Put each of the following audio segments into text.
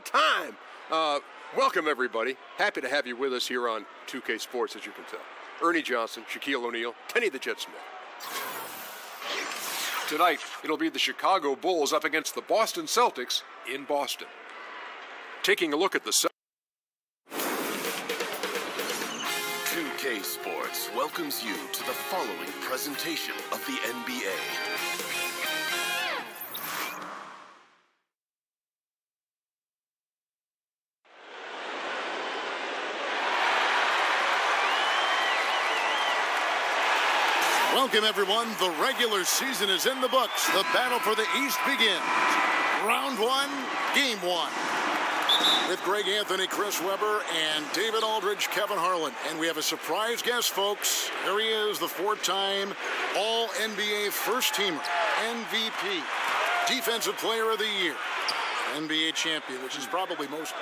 time. Welcome, everybody. Happy to have you with us here on 2K Sports, as you can tell. Ernie Johnson, Shaquille O'Neal, Kenny the Jet Smith. Tonight, it'll be the Chicago Bulls up against the Boston Celtics in Boston. Taking a look at the 2K Sports welcomes you to the following presentation of the NBA. Welcome, everyone. The regular season is in the books. The battle for the East begins. Round one, game one. With Greg Anthony, Chris Webber, and David Aldridge, Kevin Harlan. And we have a surprise guest, folks. Here he is, the four-time All-NBA first-teamer, MVP, Defensive Player of the Year, NBA champion, which is probably most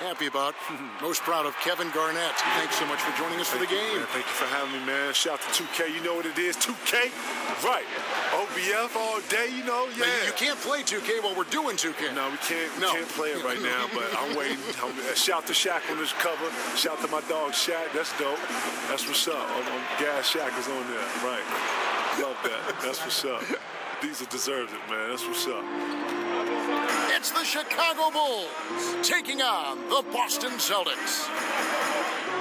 happy about, most proud of Kevin Garnett. Thanks so much for joining us for the game. Thank you for having me, man. Shout out to 2K. You know what it is, 2K? Right. OBF all day, you know? Yeah. Now, you can't play 2K while we're doing 2K. No, we can't play it right now, but I'm waiting. Shout to Shaq on this cover. Shout to my dog, Shaq. That's dope. That's what's up. Gas Shaq is on there. Right. Love that. That's what's up. Diesel deserves it, man. That's what's up. It's the Chicago Bulls taking on the Boston Celtics.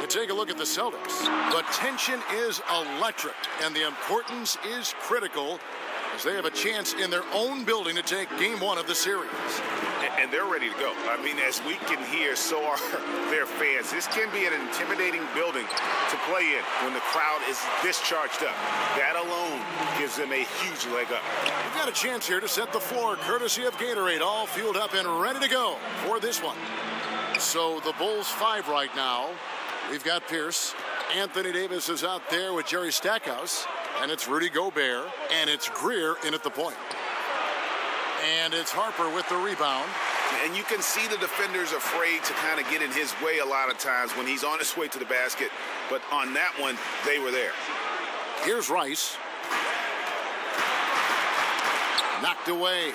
To take a look at the Celtics, the tension is electric and the importance is critical as they have a chance in their own building to take game one of the series. And they're ready to go. I mean, as we can hear, so are their fans. This can be an intimidating building to play in when the crowd is this charged up. That alone gives them a huge leg up. We've got a chance here to set the floor, courtesy of Gatorade, all fueled up and ready to go for this one. So the Bulls 5 right now. We've got Pierce. Anthony Davis is out there with Jerry Stackhouse. And it's Rudy Gobert. And it's Greer in at the point. And it's Harper with the rebound. And you can see the defenders afraid to kind of get in his way a lot of times when he's on his way to the basket. But on that one, they were there. Here's Rice. Knocked away.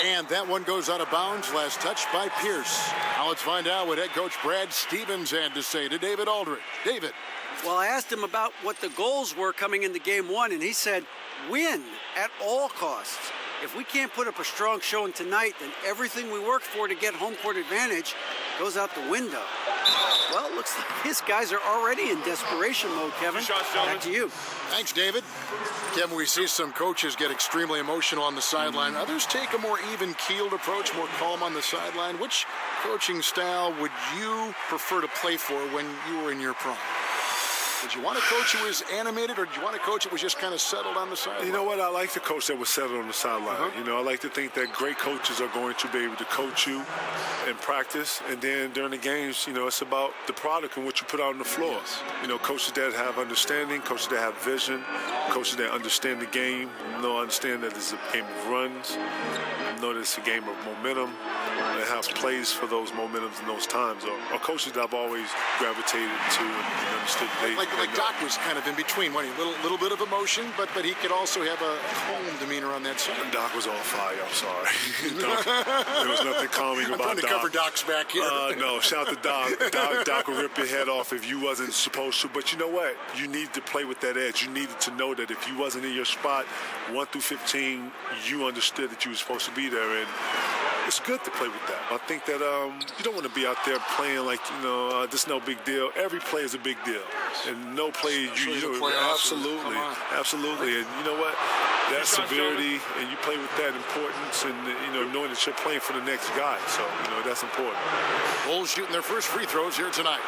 And that one goes out of bounds. Last touch by Pierce. Now let's find out what head coach Brad Stevens had to say to David Aldridge. David. Well, I asked him about what the goals were coming into game one, and he said, win at all costs. If we can't put up a strong showing tonight, then everything we worked for to get home court advantage goes out the window. Well, it looks like his guys are already in desperation mode, Kevin. Back to you. Thanks, David. Kevin, we see some coaches get extremely emotional on the sideline. Others take a more even-keeled approach, more calm on the sideline. Which coaching style would you prefer to play for when you were in your prime? Did you want a coach who was animated, or did you want a coach that was just kind of settled on the sideline? You know what? I like the coach that was settled on the sideline. You know, I like to think that great coaches are going to be able to coach you in practice, and then during the games, you know, it's about the product and what you put out on the floor. Yes. You know, coaches that have understanding, coaches that have vision, coaches that understand the game, understand that it's a game of runs, know that it's a game of momentum, and have plays for those momentums and those times, or coaches that I've always gravitated to and understood. Like Doc was kind of in between, wasn't he? Little bit of emotion, but he could also have a calm demeanor on that side. Doc was on fire. I'm sorry. There was nothing calming about Doc. I'm trying to cover Doc's back here. No, shout to Doc. Doc will rip your head off if you wasn't supposed to. But you know what? You needed to play with that edge. You needed to know that if you wasn't in your spot, 1 through 15, you understood that you were supposed to be there. And it's good to play with that. I think that you don't want to be out there playing like, this is no big deal. Every play is a big deal. And no play, absolutely. And you know what? That severity, and you play with that importance, and knowing that you're playing for the next guy. So, that's important. Bulls shooting their first free throws here tonight.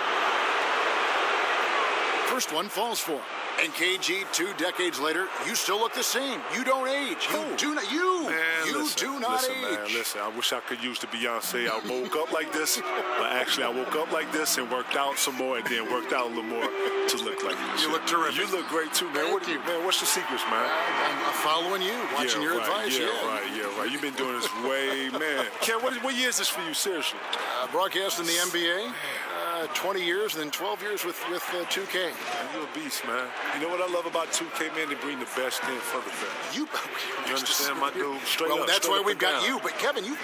First one falls for him. And KG, 2 decades later, you still look the same. You don't age. You do not age. Listen, I wish I could use the Beyonce. I woke up like this, but actually I woke up like this and worked out some more, and then worked out a little more to look like this. You look terrific. You look great too, man. What's the secrets, man? I'm following you, watching your advice. Yeah, right. You've been doing this way, man. Ken, what year is this for you, seriously? Broadcast in the NBA. 20 years and then 12 years with 2K. You're a beast, man. You know what I love about 2K, man? They bring the best in for the best. You understand, my dude? Straight well, up. That's why we've got down. you. But, Kevin, you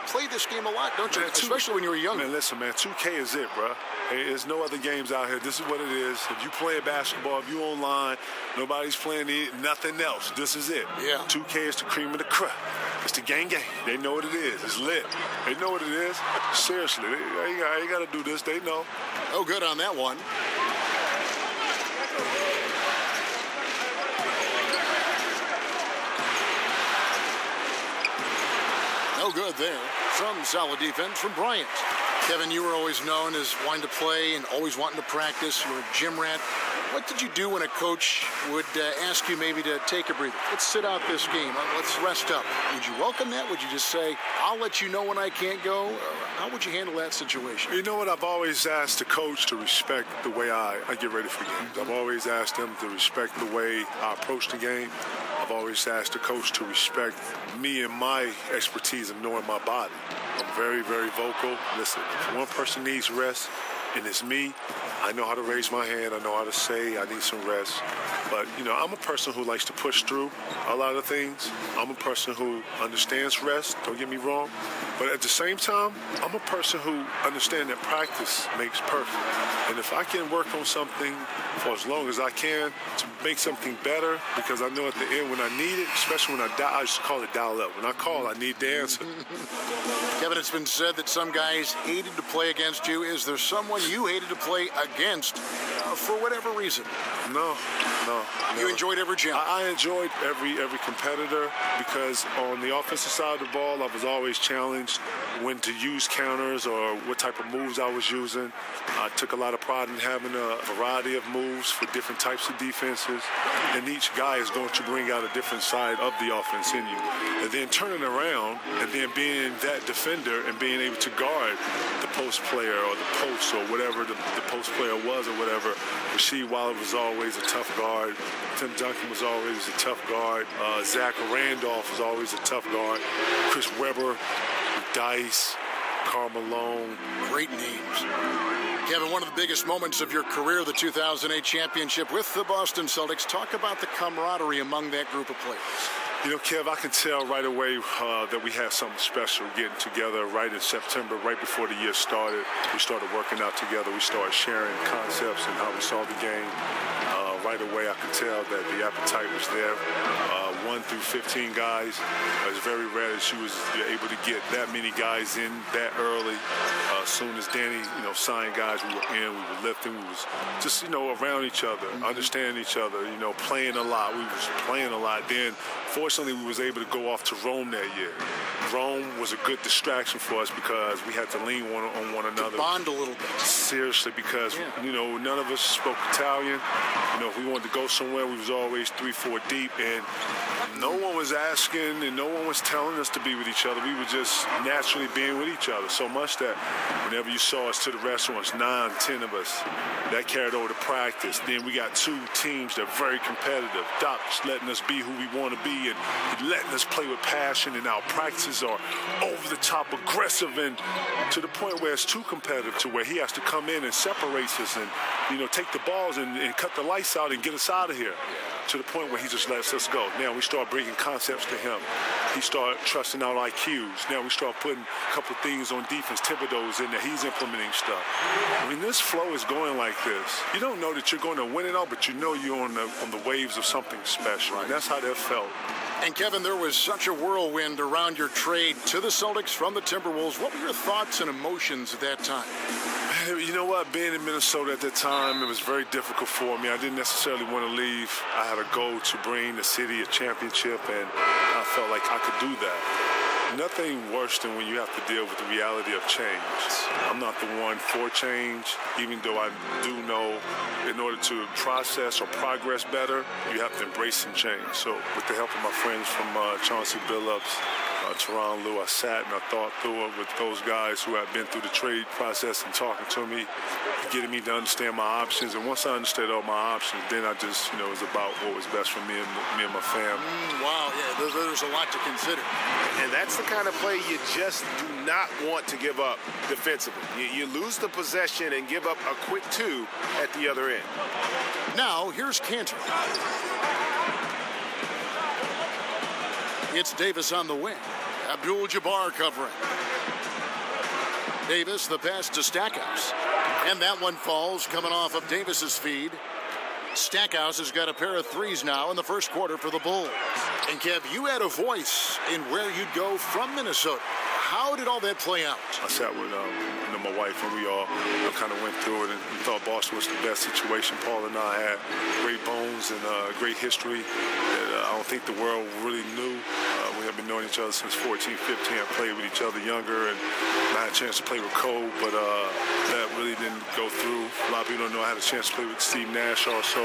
play this game a lot, don't you? Man, especially when you were young. Man, listen, man, 2K is it, bro. Hey, there's no other games out here. This is what it is. If you play basketball, if you online, nobody's playing nothing else. This is it. Yeah. 2K is the cream of the crop. It's the gang. They know what it is. It's lit. They know what it is. Seriously, they got to do this. They know. Oh, good on that one. No good there. Some solid defense from Bryant. Kevin, you were always known as wanting to play and always wanting to practice. You were a gym rat. What did you do when a coach would ask you maybe to take a breather? Let's sit out this game. Let's rest up. Would you welcome that? Would you just say, I'll let you know when I can't go? How would you handle that situation? You know what? I've always asked the coach to respect the way I get ready for games. I've always asked them to respect the way I approach the game. I've always asked the coach to respect me and my expertise of knowing my body. I'm very, very vocal. Listen, if one person needs rest, and it's me, I know how to raise my hand. I know how to say I need some rest. But, you know, I'm a person who likes to push through a lot of things. I'm a person who understands rest, don't get me wrong. But at the same time, I'm a person who understands that practice makes perfect. And if I can work on something for as long as I can to make something better, because I know at the end when I need it, especially when I used to call it dial up. When I call, I need the answer. Kevin, it's been said that some guys hated to play against you. Is there someone you hated to play against for whatever reason? No. You enjoyed every challenge? I enjoyed every competitor because on the offensive side of the ball, I was always challenged when to use counters or what type of moves I was using. I took a lot of pride in having a variety of moves for different types of defenses, and each guy is going to bring out a different side of the offense in you. And then turning around and then being that defender and being able to guard the post player or the post or whatever the post player was or whatever. Rasheed Wallace was always a tough guard. Tim Duncan was always a tough guard. Zach Randolph was always a tough guard. Chris Webber, Dice, Karl Malone. Great names. Kevin, one of the biggest moments of your career, the 2008 championship with the Boston Celtics. Talk about the camaraderie among that group of players. You know, Kev, I can tell right away that we had something special getting together right in September, right before the year started. We started working out together. We started sharing concepts and how we saw the game. Right away, I could tell that the appetite was there. 1 through 15 guys. It was very rare that you're able to get that many guys in that early. As soon as Danny, signed guys, we were in, we were lifting, we was just, around each other, understanding each other, playing a lot. We was playing a lot. Then, fortunately, we was able to go off to Rome that year. Rome was a good distraction for us because we had to lean on one another. To bond a little bit. Seriously, because, none of us spoke Italian. If we wanted to go somewhere, we was always 3-4 deep, and no one was asking and no one was telling us to be with each other. We were just naturally being with each other so much that whenever you saw us to the restaurants, 9, 10 of us, that carried over to practice. Then we got 2 teams that are very competitive. Doc's letting us be who we want to be and letting us play with passion, and our practices are over the top aggressive and to the point where it's too competitive to where he has to come in and separate us and, take the balls and cut the lights out and get us out of here. To the point where he just lets us go. Now we start bringing concepts to him. He started trusting out IQs. Now we start putting a couple of things on defense. Thibodeau's in there. He's implementing stuff. When this flow is going like this, you don't know that you're going to win it all, but you know you're on the waves of something special. And that's how that felt. And Kevin, there was such a whirlwind around your trade to the Celtics from the Timberwolves. What were your thoughts and emotions at that time? You know what? Being in Minnesota at that time, it was very difficult for me. I didn't necessarily want to leave. I had a goal to bring the city a championship, and I felt like I could do that. Nothing worse than when you have to deal with the reality of change. I'm not the one for change, even though I do know in order to process or progress better, you have to embrace some change. So with the help of my friends from Chauncey Billups, Teron Lou. I sat and I thought through it with those guys who had been through the trade process and talking to me, getting me to understand my options. And once I understood all my options, then I just, it was about what was best for me and my family. Wow, yeah, there's a lot to consider. And that's the kind of play you just do not want to give up defensively. You lose the possession and give up a quick 2 at the other end. Now, here's Cantor. It's Davis on the wing. Abdul-Jabbar covering. Davis, the pass to Stackhouse. And that one falls coming off of Davis's feed. Stackhouse has got a pair of threes now in the first quarter for the Bulls. And Kev, you had a voice in where you'd go from Minnesota. How did all that play out? I sat with my wife and we all kind of went through it and thought Boston was the best situation. Paul and I had great bones and great history that I don't think the world really knew. We have been knowing each other since 14, 15. I played with each other younger, and I had a chance to play with Cole, but that really didn't go through. A lot of people don't know I had a chance to play with Steve Nash also,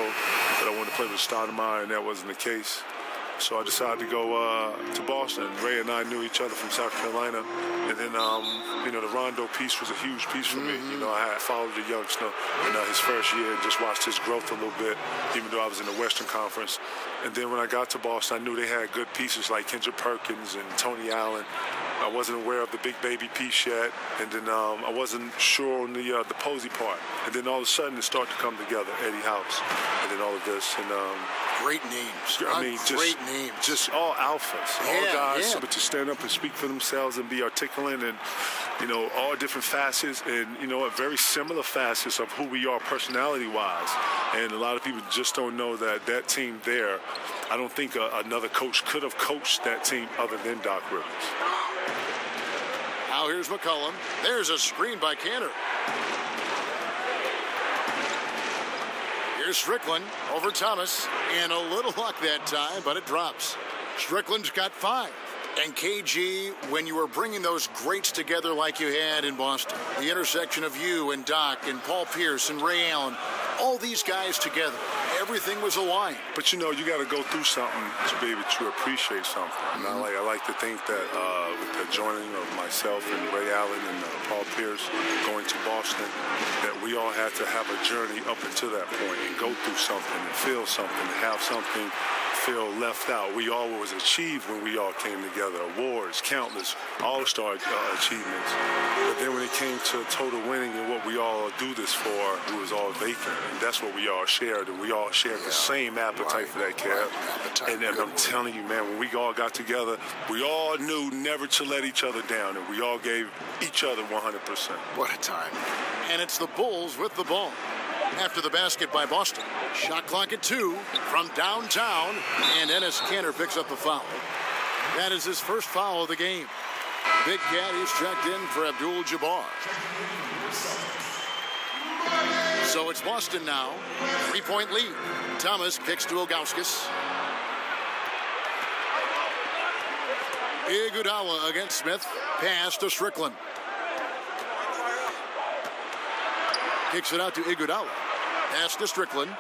but I wanted to play with Stoudemire, and that wasn't the case. So I decided to go to Boston. Ray and I knew each other from South Carolina. And then, the Rondo piece was a huge piece for me. I had followed the youngster in his first year and just watched his growth a little bit, even though I was in the Western Conference. And then when I got to Boston, I knew they had good pieces like Kendrick Perkins and Tony Allen. I wasn't aware of the big baby piece yet. And then I wasn't sure on the Posey part. And then all of a sudden it started to come together, Eddie House, and then all of this. And great names. Great names. Just all alphas, all guys able to stand up and speak for themselves and be articulate and, all different facets and, very similar facets of who we are personality-wise. And a lot of people just don't know that team there, I don't think another coach could have coached that team other than Doc Rivers. Now here's McCollum. There's a screen by Cantor. Here's Strickland over Thomas. And a little luck that time, but it drops. Strickland's got 5. And KG, when you were bringing those greats together like you had in Boston, the intersection of you and Doc and Paul Pierce and Ray Allen, all these guys together, everything was aligned. But you got to go through something to be able to appreciate something. And I like to think that with the joining of myself and Ray Allen and Paul Pierce going to Boston, that we all had to have a journey up until that point and go through something and feel something, and have something feel left out. We all was achieved when we all came together. Awards, countless all-star achievements. But then when it came to total winning and what we all do this for, it was all vacant. And that's what we all shared. And we all shared the same appetite for that, Kev. And I'm telling you, man, when we all got together, we all knew never to let each other down. And we all gave each other 100%. What a time. And it's the Bulls with the ball. After the basket by Boston. Shot clock at 2 from downtown. And Enes Kanter picks up the foul. That is his first foul of the game. Big Cat is checked in for Abdul-Jabbar. So it's Boston now. 3-point lead. Thomas kicks to Ilgauskas. Iguodala against Smith. Pass to Strickland. Kicks it out to Iguodala. Pass to Strickland.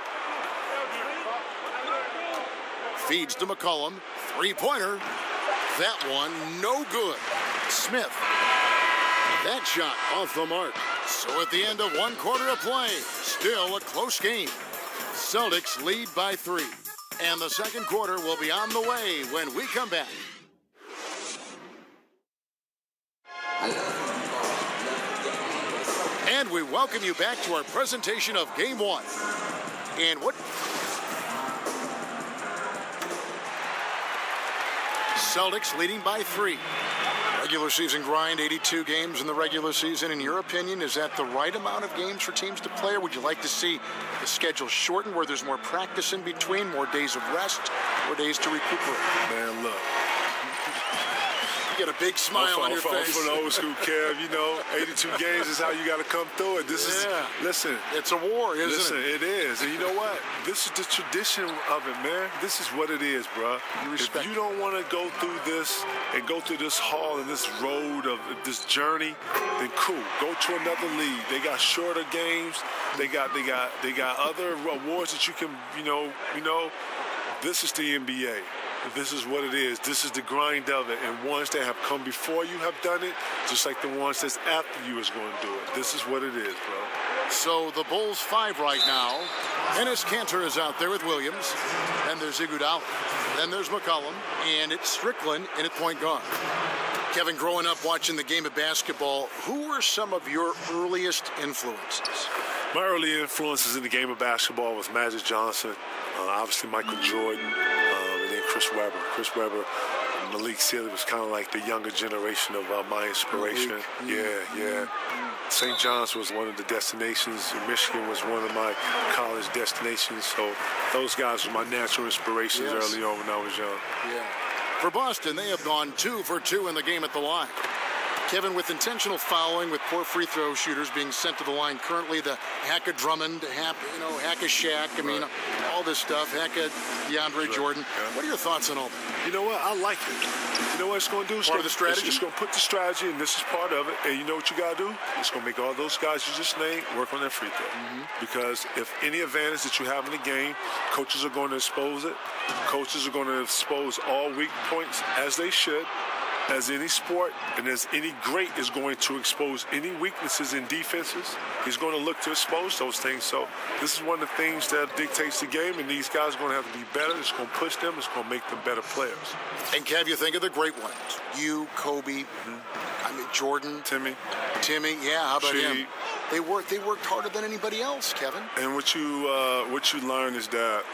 Feeds to McCollum. Three-pointer. That one, no good. Smith. That shot off the mark. So at the end of one quarter of play, still a close game. Celtics lead by 3. And the second quarter will be on the way when we come back. And we welcome you back to our presentation of Game 1. And what? Celtics leading by 3. Regular season grind, 82 games in the regular season. In your opinion, is that the right amount of games for teams to play, or would you like to see the schedule shortened where there's more practice in between, more days of rest, more days to recuperate? Man, look. You get a big smile on your face. For the old school, Kev, 82 games is how you got to come through it. This is, listen. It's a war, isn't it? It is. And you know what? This is the tradition of it, man. This is what it is, bro. If you don't want to go through this and go through this hall and this road of this journey, then cool. Go to another league. They got shorter games. They got other awards that you can, This is the NBA. This is what it is. This is the grind of it. And ones that have come before you have done it, just like the ones that's after you is going to do it. This is what it is, bro. So the Bulls 5 right now. Enes Kanter is out there with Williams. Then there's Iguodala. Then there's McCollum. And it's Strickland in at point guard. Kevin, growing up watching the game of basketball, who were some of your earliest influences? My early influences in the game of basketball was Magic Johnson, obviously Michael Jordan, and then Chris Webber. Chris Webber, Malik Sealy was kind of like the younger generation of my inspiration. Yeah. St. John's was one of the destinations. Michigan was one of my college destinations. So those guys were my natural inspirations early on when I was young. Yeah. For Boston, they have gone 2 for 2 in the game at the line. Kevin, with intentional fouling, with poor free throw shooters being sent to the line, currently the Hacka Drummond, Hacka Shaq, all this stuff, Hacka DeAndre Jordan. What are your thoughts on all that? You know what? I like it. You know what it's going to do? It's part of the strategy? It's going to put the strategy, and this is part of it. And you know what you got to do? It's going to make all those guys you just named work on their free throw. Because if any advantage that you have in the game, coaches are going to expose it. Coaches are going to expose all weak points, as they should. As any sport and as any great is going to expose any weaknesses in defenses, he's going to look to expose those things. So this is one of the things that dictates the game, and these guys are going to have to be better. It's going to push them. It's going to make them better players. And Kev, you think of the great ones. You, Kobe, Jordan. Timmy. Yeah, how about him? They worked harder than anybody else, Kevin. And what you learn is that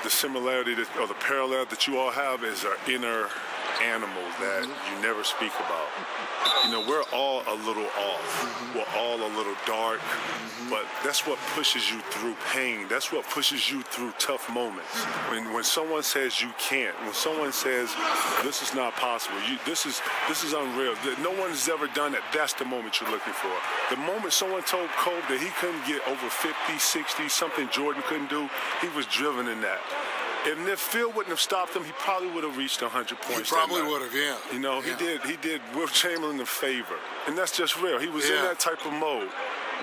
the similarity or the parallel that you all have is our inner animals that you never speak about. We're all a little off. We're all a little dark. But that's what pushes you through pain. That's what pushes you through tough moments. When someone says you can't, when someone says this is not possible, this is unreal, no one has ever done it, that's the moment you're looking for. The moment someone told Kobe that he couldn't get over 50, 60, something Jordan couldn't do, he was driven in that. And if Phil wouldn't have stopped him, he probably would have reached 100 points. He probably would have, yeah. He did Will Chamberlain a favor. And that's just real. He was in that type of mode.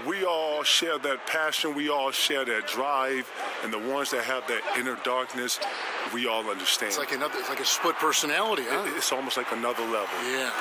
We all share that passion. We all share that drive. And the ones that have that inner darkness, we all understand. It's like a split personality, huh? It's almost like another level. Yeah.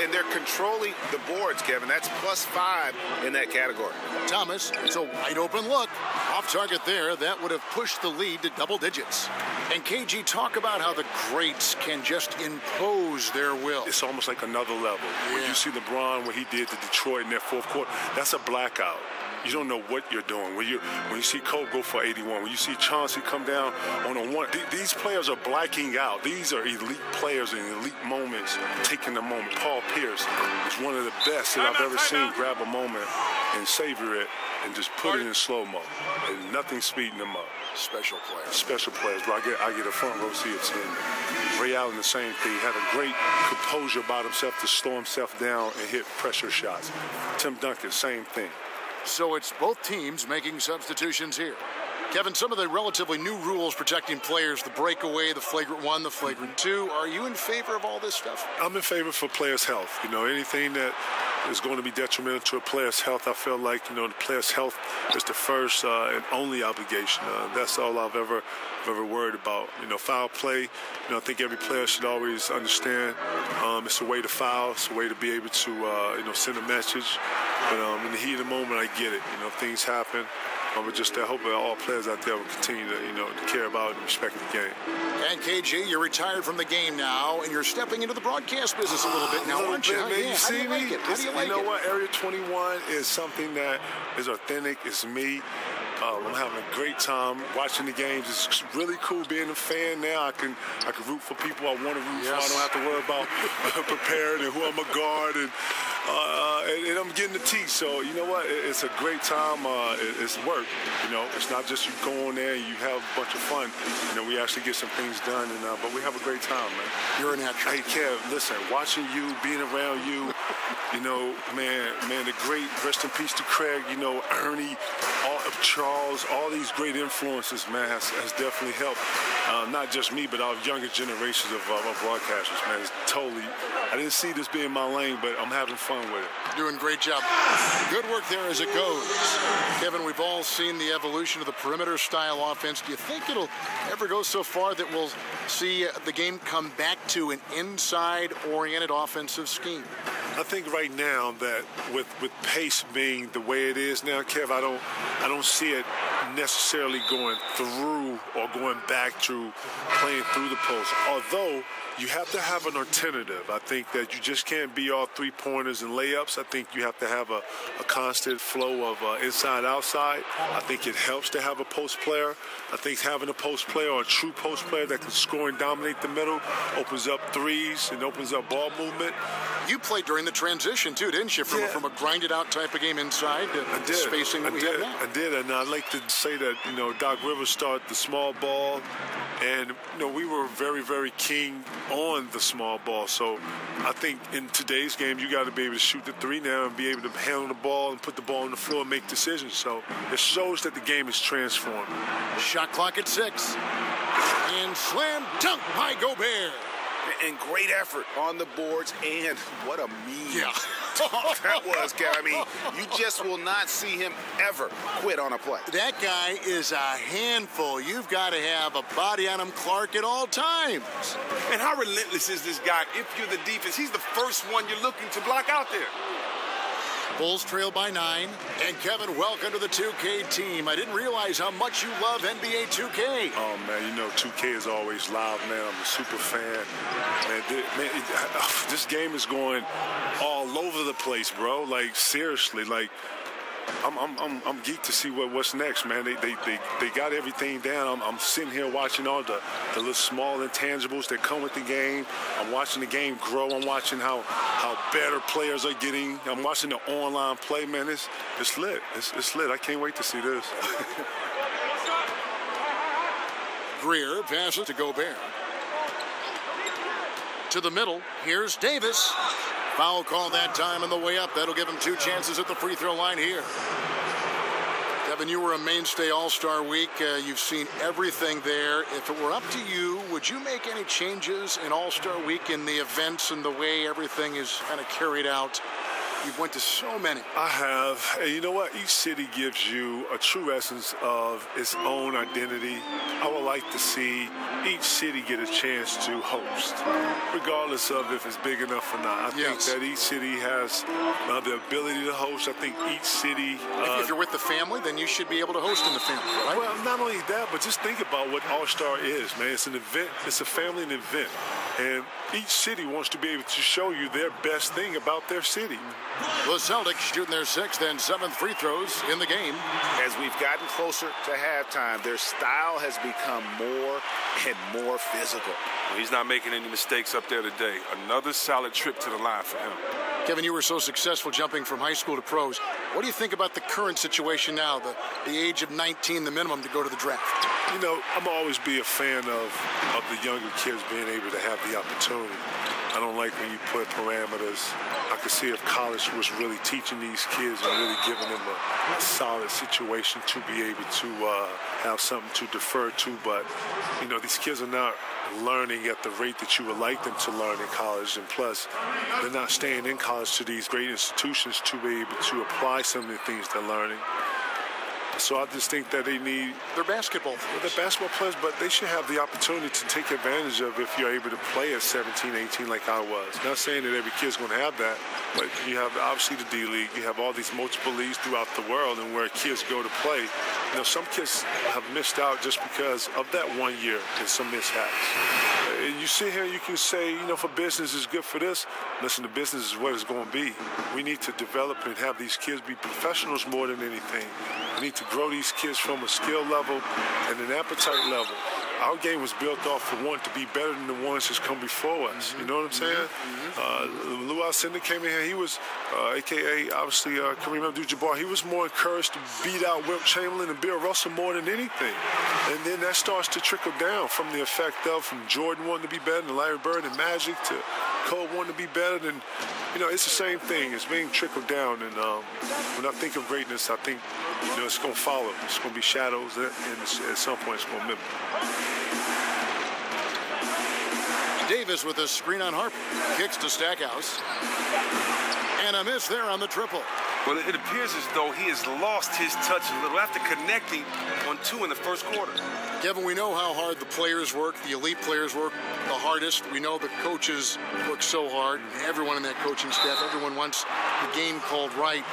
And they're controlling the boards, Kevin. That's +5 in that category. Thomas, it's a wide open look. Off target there. That would have pushed the lead to double digits. And KG, talk about how the greats can just impose their will. It's almost like another level. When you see LeBron, what he did to Detroit in their fourth quarter, that's a blackout. You don't know what you're doing. When you see Kobe go for 81, when you see Chauncey come down on a one, these players are blacking out. These are elite players in elite moments, taking the moment. Paul Pierce is one of the best that I've ever seen grab a moment and savor it and just put it in slow-mo. And nothing speeding them up. Special players. Bro, I get a front row seat of seeing Ray Allen, the same thing. He had a great composure about himself to slow himself down and hit pressure shots. Tim Duncan, same thing. So it's both teams making substitutions here. Kevin, some of the relatively new rules protecting players, the breakaway, the flagrant 1, the flagrant 2, are you in favor of all this stuff? I'm in favor for players' health. Anything that is going to be detrimental to a player's health, I feel like, the player's health is the first and only obligation. That's all I've ever worried about. Foul play, I think every player should always understand it's a way to foul. It's a way to be able to, send a message. But in the heat of the moment, I get it. Things happen. But just I hope that all players out there will continue to, to care about and respect the game. And KG, you're retired from the game now, and you're stepping into the broadcast business a little bit now, aren't you? Man, you see me? How do you like it? You know what? Area 21 is something that is authentic. It's me. I'm having a great time watching the games. It's really cool being a fan now. I can root for people I want to root for. I don't have to worry about preparing and who I'm going to guard and I'm getting to teach. So, you know what? It's a great time. It's work. It's not just you go on there and you have a bunch of fun. We actually get some things done, but we have a great time, man. You're a natural. Hey, Kev, listen, watching you, being around you, You know, man, the great, rest in peace to Craig, you know, Ernie, Charles, all these great influences, man, has definitely helped. Not just me, but our younger generations of broadcasters, man. It's totally, I didn't see this being my lane, but I'm having fun with it. Doing a great job. Good work there as it goes. Kevin, we've all seen the evolution of the perimeter-style offense. Do you think it'll ever go so far that we'll see the game come back to an inside-oriented offensive scheme? I think right now that with pace being the way it is now, Kev, I don't see it necessarily going through or going back to playing through the post. Although you have to have an alternative. I think that you just can't be all three-pointers and layups. I think you have to have a constant flow of inside-outside. I think it helps to have a post player. I think having a post player or a true post player that can score and dominate the middle opens up threes and opens up ball movement. You played during the transition, too, didn't you? From a grinded-out type of game inside to spacing that we have now. I did, and I'd like to say that, you know, Doc Rivers started the small ball, and, you know, we were very, very keen on the small ball. So I think in today's game, you got to be able to shoot the three now and be able to handle the ball and put the ball on the floor and make decisions. So it shows that the game is transformed. Shot clock at 6. And slam dunk by Gobert. And great effort on the boards, and what a mean dunk that was, Kev. I mean, you just will not see him ever quit on a play. That guy is a handful. You've got to have a body on him, Clark, at all times. And how relentless is this guy? If you're the defense, he's the first one you're looking to block out there. Bulls trail by 9. And Kevin, welcome to the 2K team. I didn't realize how much you love NBA 2K. Oh, man, you know 2K is always loud, man. I'm a super fan. Man, this game is going all over the place, bro. Like, seriously, like, I'm geeked to see what's next, man. They got everything down. I'm sitting here watching all the little small intangibles that come with the game. I'm watching the game grow. I'm watching how better players are getting. I'm watching the online play, man. It's lit. It's lit. I can't wait to see this. Greer passes to Gobert. To the middle. Here's Davis. Foul call that time on the way up. That'll give him 2 chances at the free throw line here. Kevin, you were a mainstay All-Star Week. You've seen everything there. If it were up to you, would you make any changes in All-Star Week in the events and the way everything is kind of carried out? You've went to so many. I have. And you know what? Each city gives you a true essence of its own identity. I would like to see each city get a chance to host, regardless of if it's big enough or not. I think that each city has the ability to host. I think each city... if you're with the family, then you should be able to host in the family, right? Well, not only that, but just think about what All-Star is, man. It's an event. It's a family event. And each city wants to be able to show you their best thing about their city. The Celtics shooting their 6th and 7th free throws in the game. As we've gotten closer to halftime, their style has become more and more physical. He's not making any mistakes up there today. Another solid trip to the line for him. Kevin, you were so successful jumping from high school to pros. What do you think about the current situation now, the age of 19, the minimum to go to the draft? You know, I'm always be a fan of the younger kids being able to have the opportunity. I don't like when you put parameters. I could see if college was really teaching these kids and really giving them a solid situation to be able to have something to defer to. But, you know, these kids are not learning at the rate that you would like them to learn in college. And plus, they're not staying in college to these great institutions to be able to apply some of the things they're learning. So I just think that they need... They're basketball players. They're basketball players, but they should have the opportunity to take advantage of if you're able to play at 17, 18 like I was. Not saying that every kid's going to have that, but you have obviously the D-League. You have all these multiple leagues throughout the world and where kids go to play. You know, some kids have missed out just because of that 1 year and some mishaps. And you sit here, you can say, you know, for business is good for this. Listen, the business is what it's going to be. We need to develop and have these kids be professionals more than anything. We need to grow these kids from a skill level and an appetite level. our game was built off for one to be better than the ones that's come before us. You know what I'm saying? Lou Alcindor came in here. He was, a.k.a. obviously Kareem Abdul-Jabbar. He was more encouraged to beat out Wilt Chamberlain and Bill Russell more than anything. And then that starts to trickle down from the effect of from Jordan wanting to be better than Larry Bird and Magic to Kobe wanting to be better than, it's the same thing. It's being trickled down. And when I think of greatness, I think, it's going to follow. It's going to be shadows, and at some point it's going to mimic. Davis with a screen on Harper. Kicks to Stackhouse. And a miss there on the triple. Well, it appears as though he has lost his touch a little after connecting on 2 in the first quarter. Kevin, we know how hard the players work, the elite players work the hardest. We know the coaches work so hard. Everyone in that coaching staff, everyone wants the game called right.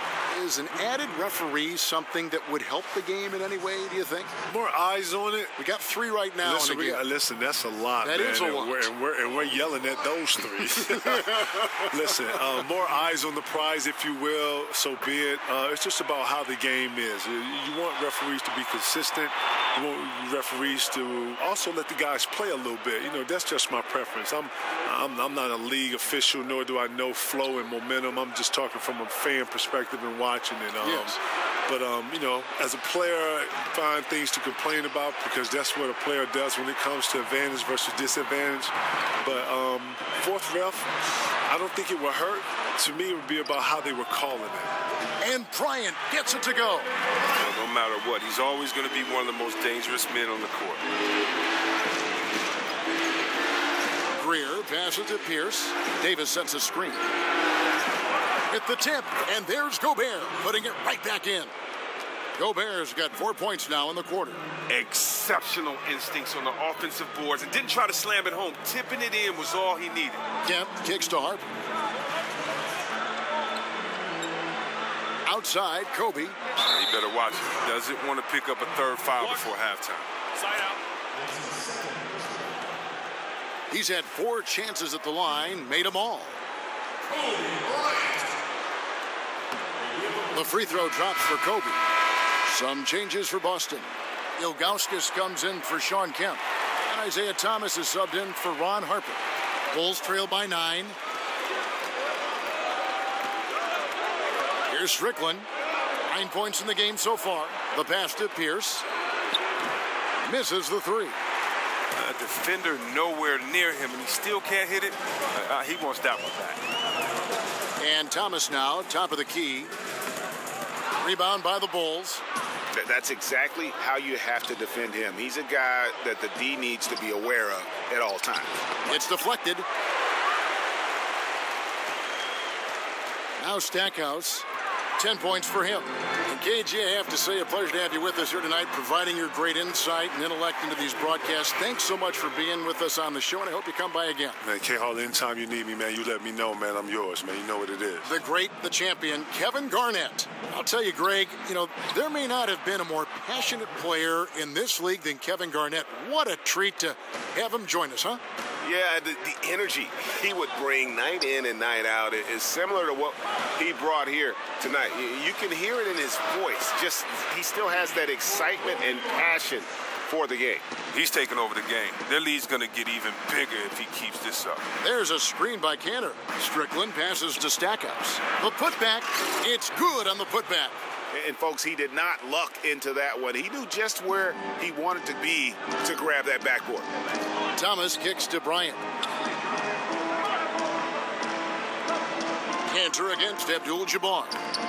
Is an added referee something that would help the game in any way, do you think? More eyes on it. We got 3 right now. Listen, that's a lot, That man. is a lot. And we're yelling at those 3. Listen, more eyes on the prize, if you will, so be it. It's just about how the game is. You want referees to be consistent. You want referees to also let the guys play a little bit. That's just my preference. I'm not a league official, nor do I know flow and momentum. I'm just talking from a fan perspective and watching it. Yes. But, as a player, find things to complain about because that's what a player does when it comes to advantage versus disadvantage. But fourth ref, I don't think it would hurt. To me, it would be about how they were calling it. And Bryant gets it to go. No matter what, he's always going to be one of the most dangerous men on the court. Greer passes to Pierce. Davis sets a screen. At the tip, and there's Gobert, putting it right back in. Gobert's got 4 points now in the quarter. Exceptional instincts on the offensive boards and didn't try to slam it home. Tipping it in was all he needed. Kemp kicks to Harper. Outside, Kobe. He better watch it. He doesn't want to pick up a third foul before halftime. Side out. He's had 4 chances at the line, made them all. The free throw drops for Kobe. Some changes for Boston. Ilgauskas comes in for Sean Kemp. And Isaiah Thomas is subbed in for Ron Harper. Bulls trail by 9. Here's Strickland. 9 points in the game so far. The pass to Pierce. Misses the 3. A defender nowhere near him, and he still can't hit it. He wants that one back. And Thomas now, top of the key. Rebound by the Bulls. That's exactly how you have to defend him. He's a guy that the D needs to be aware of at all times. It's deflected. Now Stackhouse. 10 points for him. And KG, I have to say, a pleasure to have you with us here tonight, providing your great insight and intellect into these broadcasts. Thanks so much for being with us on the show, and I hope you come by again. Man, K-Hall, anytime you need me, man, you let me know, man. I'm yours, man. You know what it is. The great, the champion, Kevin Garnett. I'll tell you, Greg, there may not have been a more passionate player in this league than Kevin Garnett. What a treat to have him join us, huh? Yeah, the energy he would bring night in and night out is similar to what he brought here tonight. You can hear it in his voice. Just he still has that excitement and passion for the game. He's taking over the game. Their lead's going to get even bigger if he keeps this up. There's a screen by Cantor. Strickland passes to Stackhouse. The putback, it's good on the putback. And, folks, he did not luck into that one. He knew just where he wanted to be to grab that backboard. Thomas kicks to Bryant. Cantor against Abdul-Jabbar.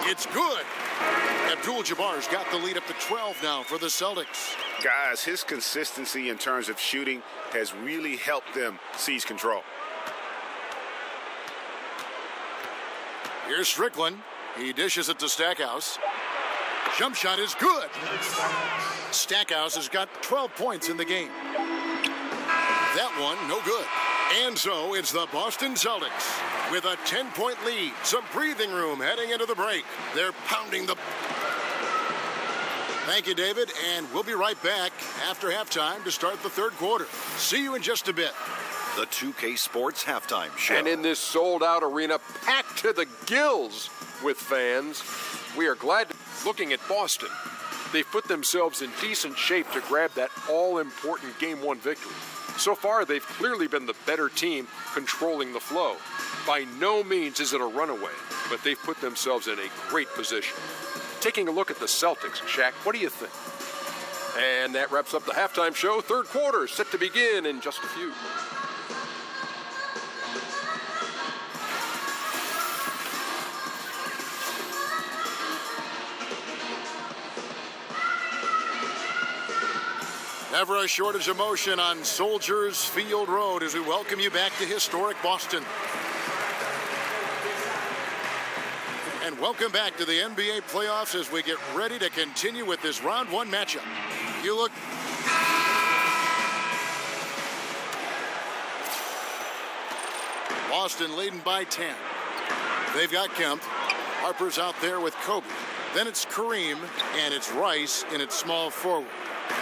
It's good. Abdul-Jabbar's got the lead up to 12 now for the Celtics. Guys, his consistency in terms of shooting has really helped them seize control. Here's Strickland. He dishes it to Stackhouse. Jump shot is good. Stackhouse has got 12 points in the game. That one, no good. And so it's the Boston Celtics with a 10-point lead. Some breathing room heading into the break. They're pounding the... Thank you, David, and we'll be right back after halftime to start the third quarter. See you in just a bit. The 2K Sports Halftime Show. And in this sold-out arena packed to the gills with fans, we are glad to be looking at Boston. they've put themselves in decent shape to grab that all-important Game 1 victory. So far, they've clearly been the better team controlling the flow. By no means is it a runaway, but they've put themselves in a great position. Taking a look at the Celtics, Shaq, what do you think? And that wraps up the halftime show. Third quarter set to begin in just a few. Never a shortage of motion on Soldiers Field Road as we welcome you back to historic Boston. And welcome back to the NBA playoffs as we get ready to continue with this round 1 matchup. You look... Boston leading by 10. They've got Kemp. Harper's out there with Kobe. Then it's Kareem, and it's Rice in its small forward.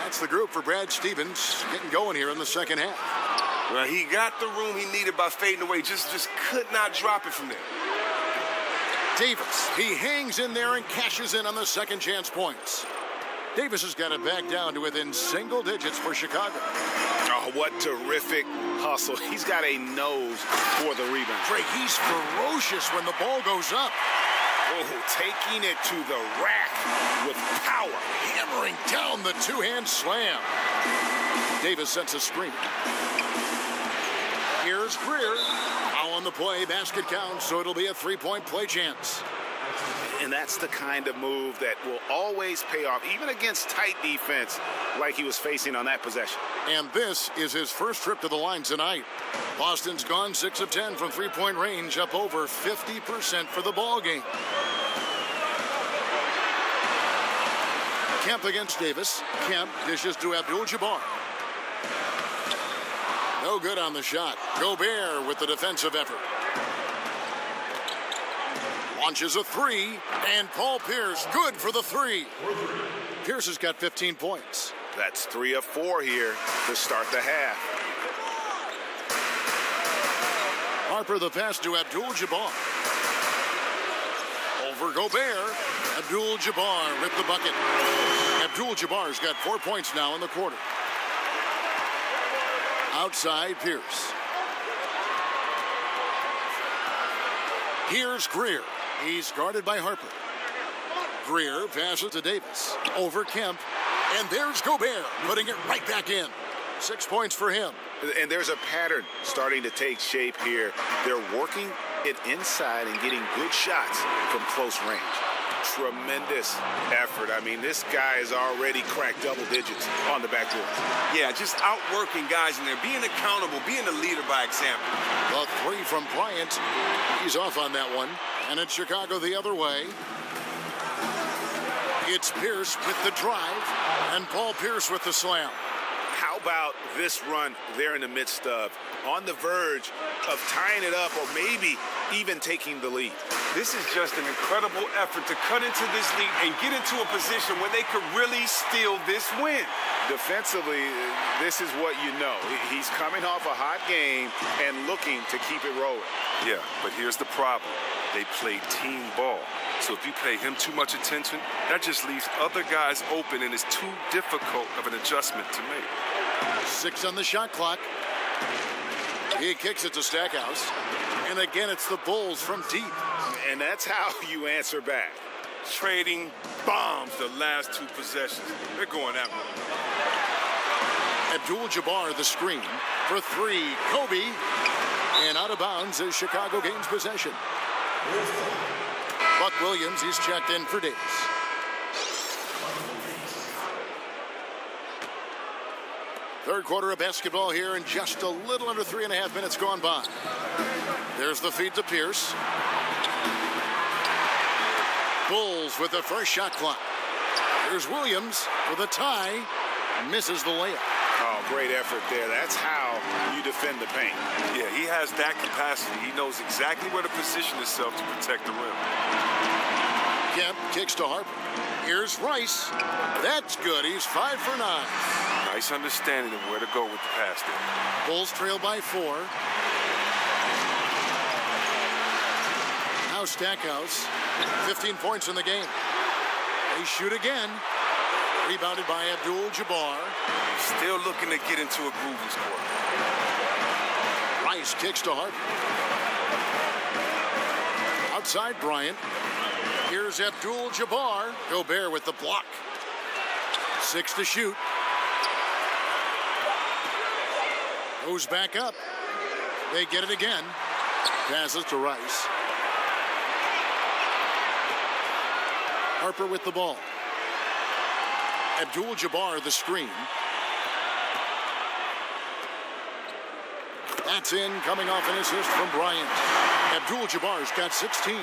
That's the group for Brad Stevens getting going here in the second half. Well, he got the room he needed by fading away. Just could not drop it from there. Davis, he hangs in there and cashes in on the second chance points. Davis has got it back down to within single digits for Chicago. Oh, what terrific hustle. He's got a nose for the rebound. Drake, he's ferocious when the ball goes up. Oh, taking it to the rack with power. Hammering down the two-hand slam. Davis sets a screen. Here's Greer. Foul on the play. Basket counts, so it'll be a three-point play chance. And that's the kind of move that will always pay off, even against tight defense like he was facing on that possession. And this is his first trip to the line tonight. Boston's gone 6 of 10 from three-point range, up over 50% for the ball game. Kemp against Davis. Kemp dishes to Abdul-Jabbar. No good on the shot. Gobert with the defensive effort. Launches a three, and Paul Pierce good for the three. Pierce has got 15 points. That's 3 of 4 here to start the half. Harper the pass to Abdul-Jabbar. Over Gobert. Abdul-Jabbar with the bucket. Abdul-Jabbar's got 4 points now in the quarter. Outside Pierce. Here's Greer. He's guarded by Harper. Greer passes to Davis. Over Kemp. And there's Gobert putting it right back in. 6 points for him. And there's a pattern starting to take shape here. They're working it inside and getting good shots from close range. Tremendous effort. I mean, this guy has already cracked double digits on the backboard. Yeah, just outworking guys in there, being accountable, being a leader by example. The three from Bryant. He's off on that one. And it's Chicago the other way. It's Pierce with the drive, and Paul Pierce with the slam. How about this run they're in the midst of, on the verge of tying it up or maybe even taking the lead? This is just an incredible effort to cut into this lead and get into a position where they could really steal this win. Defensively, this is what you know. He's coming off a hot game and looking to keep it rolling. Yeah, but here's the problem. They play team ball. So if you pay him too much attention, that just leaves other guys open, and it's too difficult of an adjustment to make. 6 on the shot clock. He kicks it to Stackhouse. And again, it's the Bulls from deep. And that's how you answer back. Trading bombs the last 2 possessions. They're going that way. Abdul-Jabbar the screen for 3. Kobe. And out of bounds as Chicago gains possession. Buck Williams, he's checked in for Davis. Third quarter of basketball here, and just a little under 3.5 minutes gone by. There's the feed to Pierce. Bulls with the first shot clock. Here's Williams with a tie. Misses the layup. Oh, great effort there. That's how you defend the paint. Yeah, he has that capacity. He knows exactly where to position himself to protect the rim. Kemp kicks to Harper. Here's Rice. That's good. He's 5 for 9. Nice understanding of where to go with the pass there. Bulls trail by 4. Now Stackhouse. 15 points in the game. They shoot again. Rebounded by Abdul-Jabbar. Still looking to get into a groove this quarter. Rice kicks to Harper. Outside Bryant. Here's Abdul-Jabbar. Gobert with the block. 6 to shoot. Goes back up. They get it again. Passes to Rice. Harper with the ball. Abdul-Jabbar the screen. That's in, coming off an assist from Bryant. Abdul-Jabbar's got 16.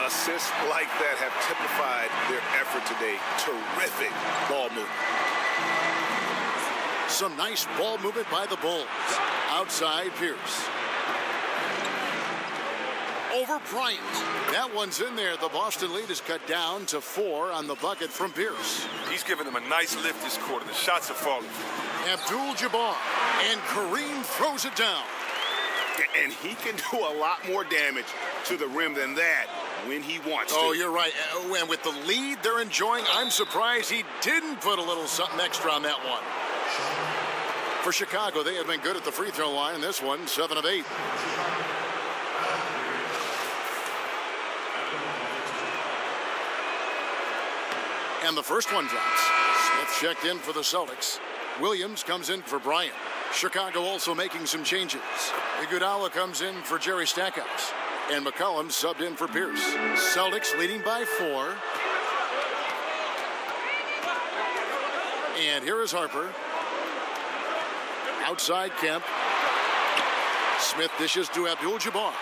Assists like that have typified their effort today. Terrific ball movement. Some nice ball movement by the Bulls. Outside Pierce. Over Bryant. That one's in there. The Boston lead is cut down to 4 on the bucket from Pierce. He's giving them a nice lift this quarter. The shots are falling. Abdul-Jabbar. And Kareem throws it down. And he can do a lot more damage to the rim than that when he wants to. Oh, you're right. And with the lead they're enjoying, I'm surprised he didn't put a little something extra on that one. For Chicago, they have been good at the free throw line. This one, 7 of 8. And the first one drops. Smith checked in for the Celtics. Williams comes in for Bryant. Chicago also making some changes. Iguodala comes in for Jerry Stackhouse. And McCollum subbed in for Pierce. Celtics leading by 4. And here is Harper. Outside Kemp. Smith dishes to Abdul-Jabbar.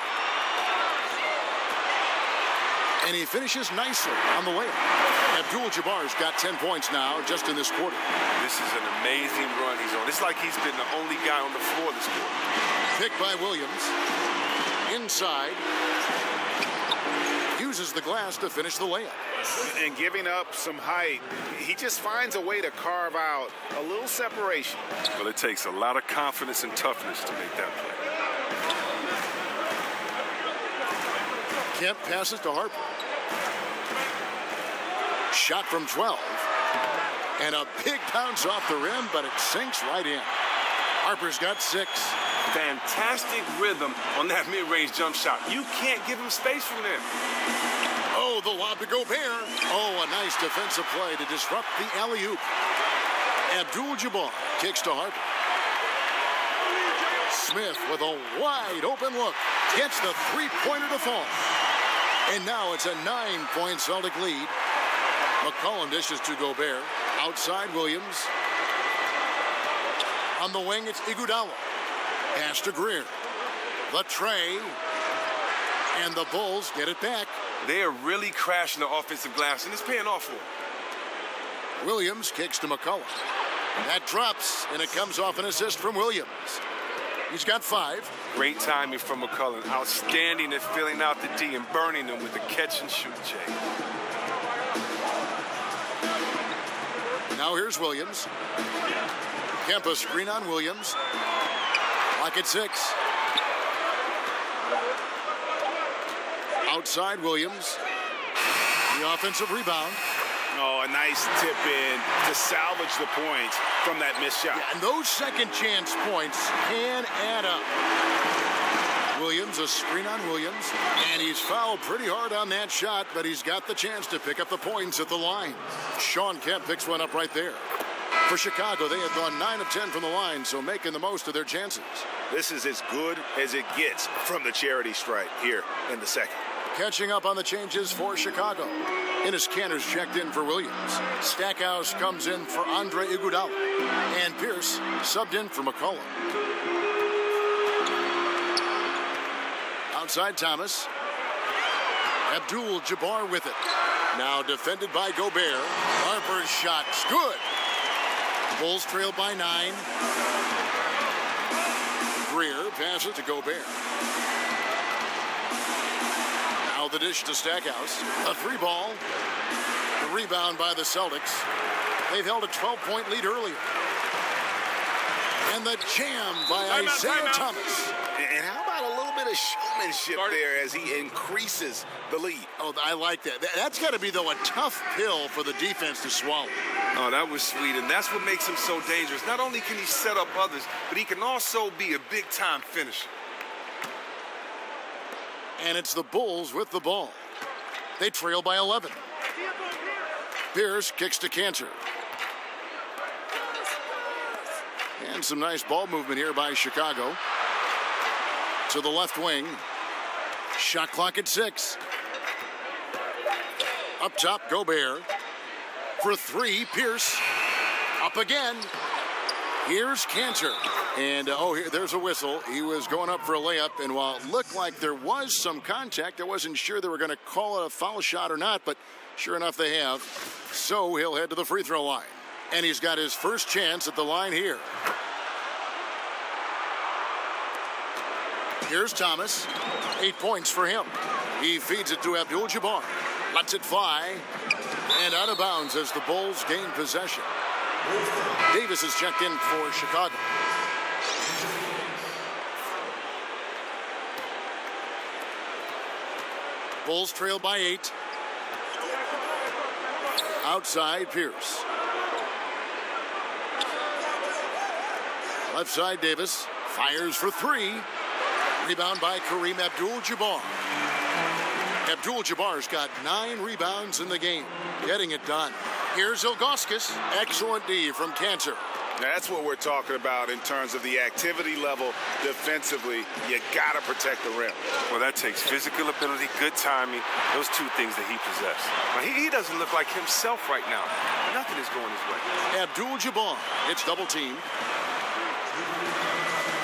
And he finishes nicely on the way. Abdul-Jabbar's got 10 points now just in this quarter. This is an amazing run he's on. It's like he's been the only guy on the floor this quarter. Picked by Williams. Inside. Uses the glass to finish the layup. And giving up some height, he just finds a way to carve out a little separation. Well, it takes a lot of confidence and toughness to make that play. Kemp passes to Harper. Shot from 12. And a big bounce off the rim, but it sinks right in. Harper's got 6. Fantastic rhythm on that mid-range jump shot. You can't give him space from there. Oh, the lob to Gobert. Oh, a nice defensive play to disrupt the alley-oop. Abdul-Jabbar kicks to Harper. Smith with a wide open look. Gets the three-pointer to fall. And now it's a 9-point Celtic lead. McCollum dishes to Gobert. Outside Williams. On the wing, it's Iguodala. Pass to Greer. The tray. And the Bulls get it back. They are really crashing the offensive glass, and it's paying off for them. Williams kicks to McCollum. That drops, and it comes off an assist from Williams. He's got 5. Great timing from McCollum. Outstanding at filling out the D and burning them with the catch and shoot, Jay. Now here's Williams. Kemp a screen on Williams. Lock at 6. Outside Williams. The offensive rebound. Oh, a nice tip in to salvage the points from that missed shot. Yeah, and those second chance points can add up. Williams, a screen on Williams. And he's fouled pretty hard on that shot, but he's got the chance to pick up the points at the line. Sean Kemp picks one up right there. For Chicago, they have gone 9 of 10 from the line, so making the most of their chances. This is as good as it gets from the charity stripe here in the second. Catching up on the changes for Chicago. Enes Kanter's checked in for Williams. Stackhouse comes in for Andre Iguodala. And Pierce subbed in for McCollum. Outside Thomas. Abdul-Jabbar with it. Now defended by Gobert. Harper's shot's good. Bulls trail by 9. Greer passes to Gobert. Now the dish to Stackhouse. A 3-ball. The rebound by the Celtics. They've held a 12-point lead earlier. And the jam by Isaiah Thomas. And how about a little bit of showmanship there as he increases the lead? Oh, I like that. That's got to be, though, a tough pill for the defense to swallow. Oh, that was sweet, and that's what makes him so dangerous. Not only can he set up others, but he can also be a big-time finisher. And it's the Bulls with the ball. They trail by 11. Pierce kicks to Cantor. And some nice ball movement here by Chicago. To the left wing. Shot clock at 6. Up top, Gobert. For 3, Pierce. Up again. Here's Cantor. And, here, there's a whistle. He was going up for a layup, and while it looked like there was some contact, I wasn't sure they were going to call it a foul shot or not, but sure enough they have. So he'll head to the free throw line. And he's got his first chance at the line here. Here's Thomas. 8 points for him. He feeds it to Abdul-Jabbar. Lets it fly. And out of bounds as the Bulls gain possession. Davis is checked in for Chicago. Bulls trail by 8. Outside, Pierce. Left side, Davis. Fires for 3. Rebound by Kareem Abdul-Jabbar. Abdul-Jabbar's got 9 rebounds in the game. Getting it done. Here's Ilgauskas. Excellent D from Cantor. That's what we're talking about in terms of the activity level defensively. You got to protect the rim. Well, that takes physical ability, good timing, those 2 things that he possesses. But he doesn't look like himself right now. Nothing is going his way. Abdul-Jabbar. It's double teamed.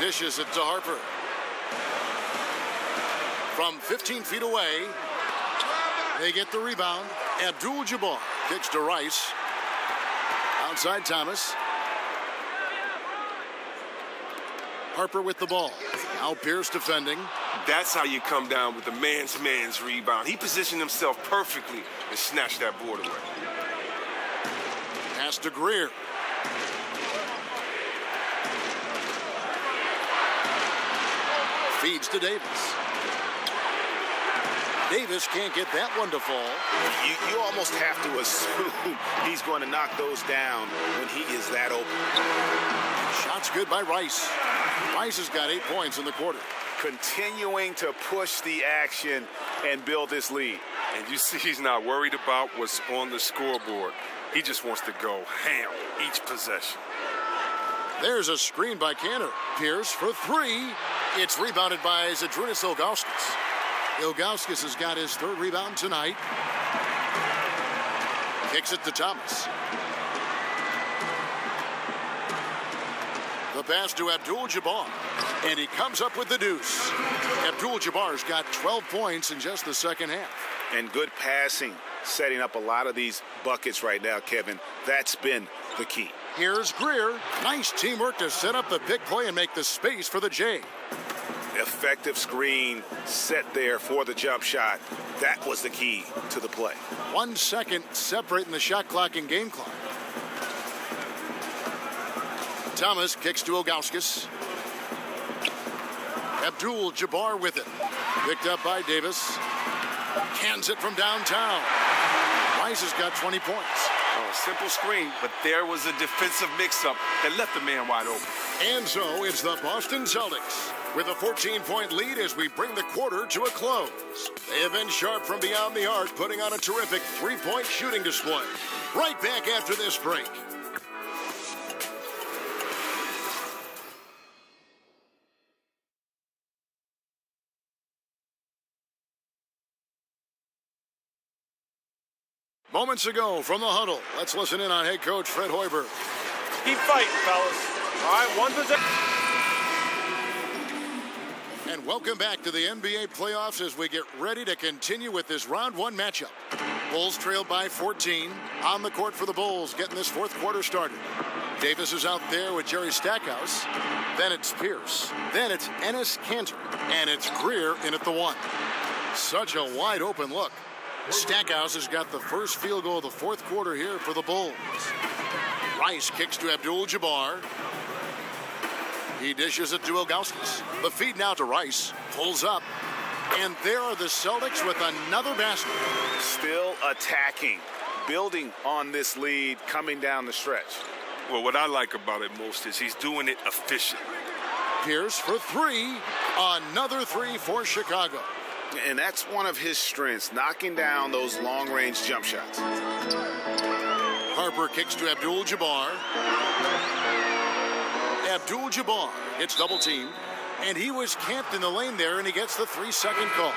Dishes it to Harper. From 15 feet away, they get the rebound. Abdul-Jabbar kicks to Rice. Outside Thomas. Harper with the ball. Now Pierce defending. That's how you come down with the man's rebound. He positioned himself perfectly and snatched that board away. Pass to Greer. Feeds to Davis. Davis can't get that one to fall. You almost have to assume he's going to knock those down when he is that open. Shot's good by Rice. Rice has got 8 points in the quarter. Continuing to push the action and build this lead. And you see he's not worried about what's on the scoreboard. He just wants to go ham each possession. There's a screen by Cantor. Pierce for 3. It's rebounded by Zydrunas Ilgauskas. Ilgauskas has got his 3rd rebound tonight. Kicks it to Thomas. The pass to Abdul-Jabbar. And he comes up with the deuce. Abdul-Jabbar's got 12 points in just the second half. And good passing, setting up a lot of these buckets right now, Kevin. That's been the key. Here's Greer. Nice teamwork to set up the big play and make the space for the J. Effective screen set there for the jump shot. That was the key to the play. 1 second separating the shot clock and game clock. Thomas kicks to Ilgauskas. Abdul-Jabbar with it. Picked up by Davis. Cans it from downtown. Rice has got 20 points. Oh, simple screen, but there was a defensive mix-up that left the man wide open. And so it's the Boston Celtics with a 14-point lead as we bring the quarter to a close. They have been sharp from beyond the arc, putting on a terrific 3-point shooting display. Right back after this break. Moments ago from the huddle, let's listen in on head coach Fred Hoiberg. Keep fighting, fellas. All right, 1 possession. And welcome back to the NBA playoffs as we get ready to continue with this round 1 matchup. Bulls trailed by 14. On the court for the Bulls, getting this 4th quarter started. Davis is out there with Jerry Stackhouse. Then it's Pierce. Then it's Enes Kanter. And it's Greer in at the 1. Such a wide open look. Stackhouse has got the first field goal of the 4th quarter here for the Bulls. Rice kicks to Abdul-Jabbar. He dishes it to Ilgauskas. The feed now to Rice. Pulls up. And there are the Celtics with another basket. Still attacking, building on this lead coming down the stretch. Well, what I like about it most is he's doing it efficiently. Pierce for three. Another three for Chicago. And that's one of his strengths, knocking down those long-range jump shots. Harper kicks to Abdul-Jabbar. Abdul-Jabbar gets double-teamed. And he was camped in the lane there, and he gets the 3-second call.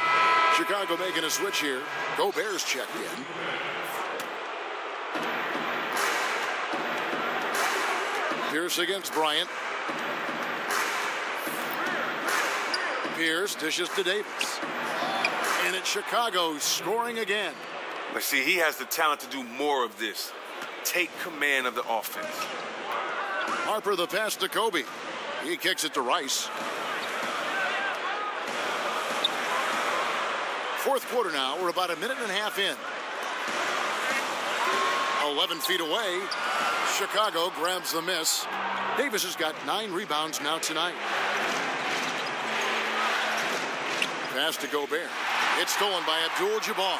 Chicago making a switch here. Gobert's checked in. Pierce against Bryant. Pierce dishes to Davis. And it's Chicago scoring again. But see, he has the talent to do more of this. Take command of the offense. Harper the pass to Kobe. He kicks it to Rice. Fourth quarter now. We're about a minute and a half in. 11 feet away. Chicago grabs the miss. Davis has got 9 rebounds now tonight. Pass to Gobert. It's stolen by Abdul-Jabbar.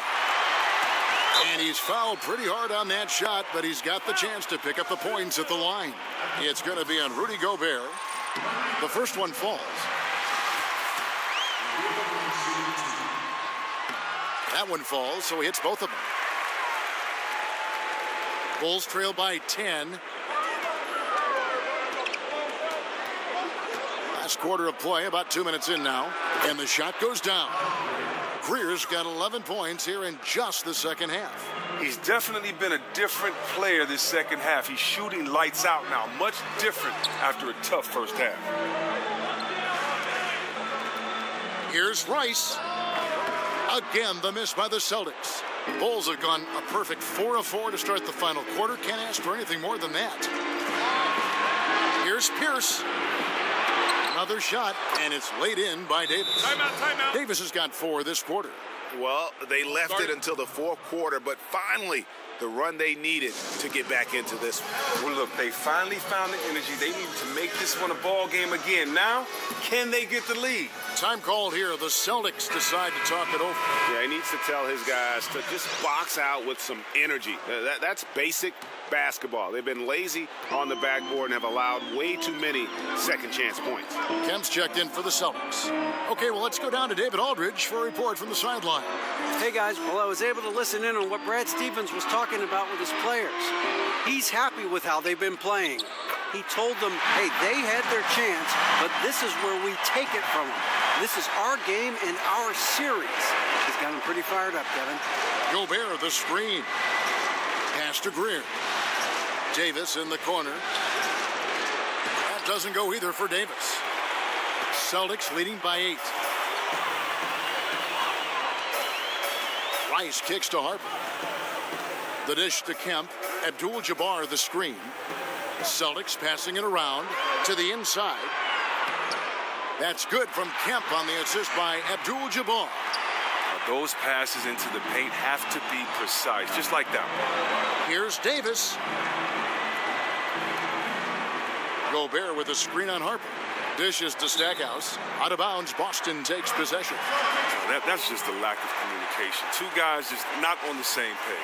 And he's fouled pretty hard on that shot, but he's got the chance to pick up the points at the line. It's going to be on Rudy Gobert. The first one falls. That one falls, so he hits both of them. Bulls trail by 10. Last quarter of play, about 2 minutes in now. And the shot goes down. Greer's got 11 points here in just the second half. He's definitely been a different player this second half. He's shooting lights out now, much different after a tough first half. Here's Rice. Again, the miss by the Celtics. Bulls have gone a perfect 4 of 4 to start the final quarter. Can't ask for anything more than that. Here's Pierce. Another shot, and it's laid in by Davis. Timeout. Davis has got 4 this quarter. Well, they left it until the fourth quarter, but finally the run they needed to get back into this one. Well, look, they finally found the energy. They needed to make this one a ball game again. Now, can they get the lead? Time called here. The Celtics decide to talk it over. Yeah, he needs to tell his guys to just box out with some energy. That's basic basketball. They've been lazy on the backboard and have allowed way too many second chance points. Kemp's checked in for the Celtics. Okay, well, let's go down to David Aldridge for a report from the sideline. Hey, guys. Well, I was able to listen in on what Brad Stevens was talking about with his players. He's happy with how they've been playing. He told them, hey, they had their chance, but this is where we take it from them. This is our game and our series. He's got him pretty fired up, Kevin. Gobert, the screen. Pass to Greer. Davis in the corner. That doesn't go either for Davis. Celtics leading by 8. Rice kicks to Harper. The dish to Kemp. Abdul-Jabbar the screen. Celtics passing it around to the inside. That's good from Kemp on the assist by Abdul-Jabbar. Those passes into the paint have to be precise, just like that one. Here's Davis. Gobert with a screen on Harper. Dishes to Stackhouse. Out of bounds, Boston takes possession. That's just a lack of communication. Two guys just not on the same page.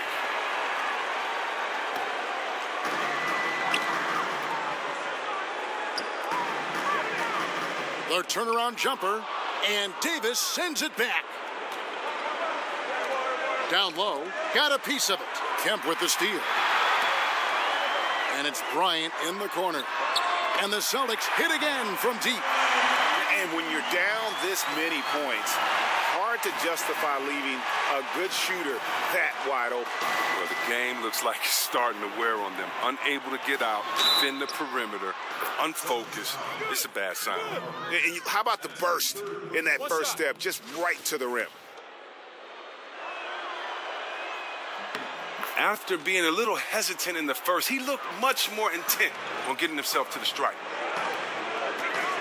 The turnaround jumper, and Davis sends it back. Down low, got a piece of it. Kemp with the steal. And it's Bryant in the corner. And the Celtics hit again from deep. And when you're down this many points, hard to justify leaving a good shooter that wide open. Well, the game looks like it's starting to wear on them. Unable to get out, defend the perimeter, unfocused. It's a bad sign. And how about the burst in that first step, just right to the rim? After being a little hesitant in the first, he looked much more intent on getting himself to the stripe.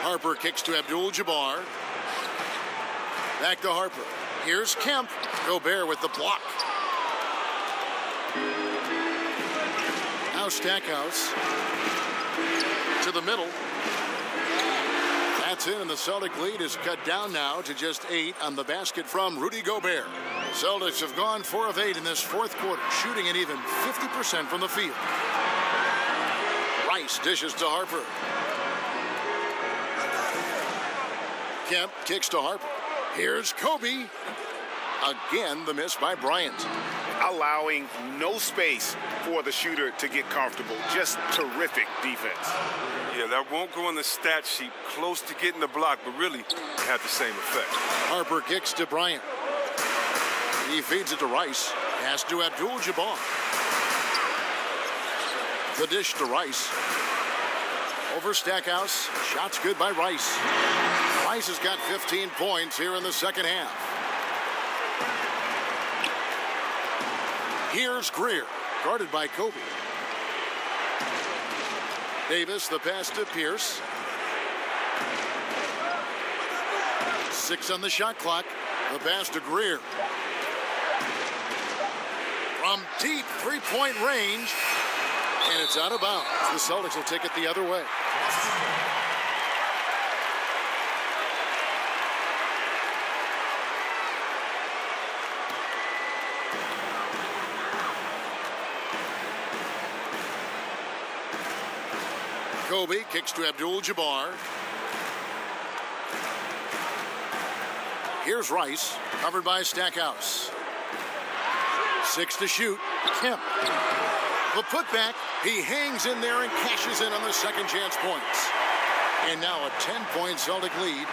Harper kicks to Abdul-Jabbar. Back to Harper. Here's Kemp. Gobert with the block. Now Stackhouse to the middle. minutes in, and the Celtic lead is cut down now to just 8 on the basket from Rudy Gobert. The Celtics have gone 4 of 8 in this fourth quarter, shooting an even 50% from the field. Rice dishes to Harper. Kemp kicks to Harper. Here's Kobe. Again, the miss by Bryant. Allowing no space for the shooter to get comfortable. Just terrific defense. Yeah, that won't go on the stat sheet. Close to getting the block, but really had the same effect. Harper kicks to Bryant. He feeds it to Rice. Pass to Abdul-Jabbar. The dish to Rice. Over Stackhouse. Shots good by Rice. Rice has got 15 points here in the second half. Here's Greer, guarded by Kobe. Davis, the pass to Pierce. 6 on the shot clock. The pass to Greer. From deep three-point range. And it's out of bounds. The Celtics will take it the other way. Kobe kicks to Abdul-Jabbar. Here's Rice, covered by Stackhouse. 6 to shoot. Kemp. The putback. He hangs in there and cashes in on the second chance points. And now a 10-point Celtic lead.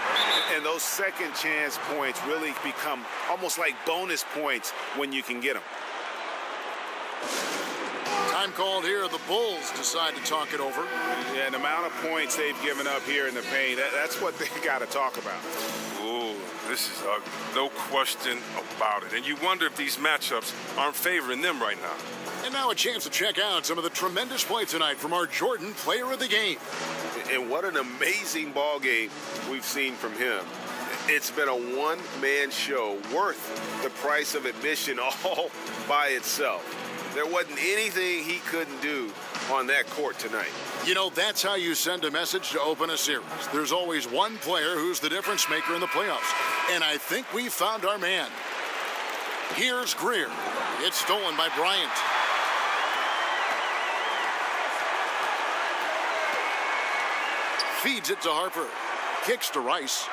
And those second chance points really become almost like bonus points when you can get them. Time called here. The Bulls decide to talk it over. Yeah, the amount of points they've given up here in the paint, that's what they got to talk about. Ooh, this is ugly. No question about it. And you wonder if these matchups aren't favoring them right now. And now a chance to check out some of the tremendous play tonight from our Jordan Player of the Game. And what an amazing ball game we've seen from him. It's been a one-man show worth the price of admission all by itself. There wasn't anything he couldn't do on that court tonight. You know, that's how you send a message to open a series. There's always one player who's the difference maker in the playoffs. And I think we found our man. Here's Greer. It's stolen by Bryant. Feeds it to Harper. Kicks to Rice.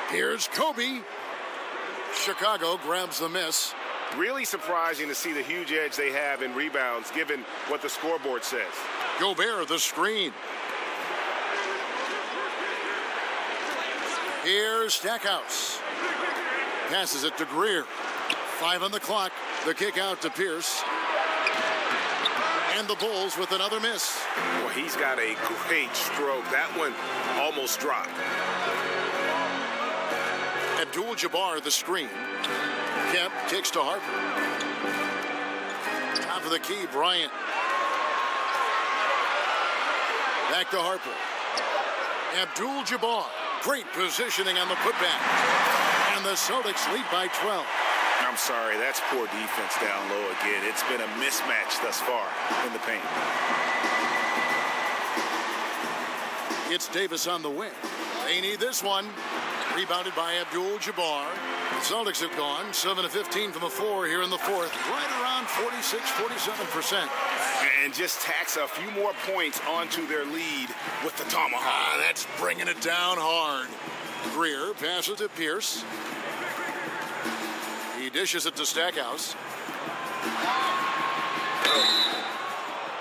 Here's Kobe. Chicago grabs the miss. Really surprising to see the huge edge they have in rebounds, given what the scoreboard says. Gobert, the screen. Here's Stackhouse. Passes it to Greer. 5 on the clock. The kick out to Pierce. And the Bulls with another miss. Well, he's got a great stroke. That one almost dropped. Abdul-Jabbar, the screen. Kemp kicks to Harper. Top of the key, Bryant. Back to Harper. Abdul-Jabbar. Great positioning on the putback. And the Celtics lead by 12. I'm sorry, that's poor defense down low again. It's been a mismatch thus far in the paint. It's Davis on the wing. They need this one. Rebounded by Abdul-Jabbar. The Celtics have gone 7 of 15 from the floor here in the fourth. Right around 46-47%. And just tax a few more points onto their lead with the tomahawk. That's bringing it down hard. Greer passes to Pierce. He dishes it to Stackhouse.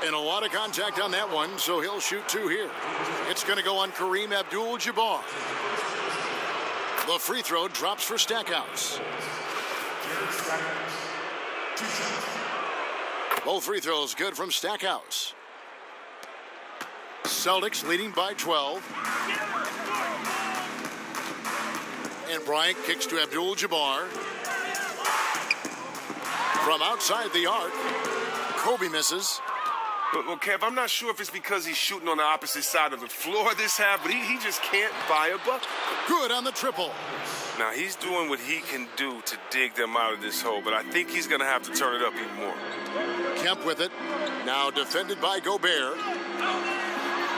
And a lot of contact on that one, so he'll shoot 2 here. It's going to go on Kareem Abdul-Jabbar. The free throw drops for Stackhouse. Both free throws good from Stackhouse. Celtics leading by 12. And Bryant kicks to Abdul-Jabbar. From outside the arc, Kobe misses. Well, Kev, I'm not sure if it's because he's shooting on the opposite side of the floor this half, but he just can't buy a bucket. Good on the triple. Now, he's doing what he can do to dig them out of this hole, but I think he's going to have to turn it up even more. Kemp with it. Now defended by Gobert.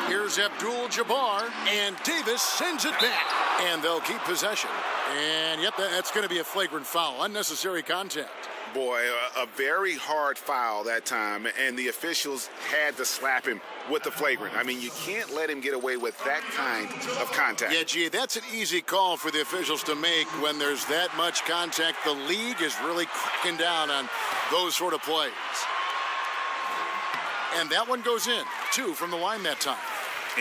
Here's Abdul-Jabbar, and Davis sends it back. And they'll keep possession. And, yep, that's going to be a flagrant foul. Unnecessary contact. Boy, a very hard foul that time, and the officials had to slap him with the flagrant. I mean, you can't let him get away with that kind of contact. Yeah, gee, that's an easy call for the officials to make when there's that much contact. The league is really cracking down on those sort of plays. And that one goes in. 2 from the line that time.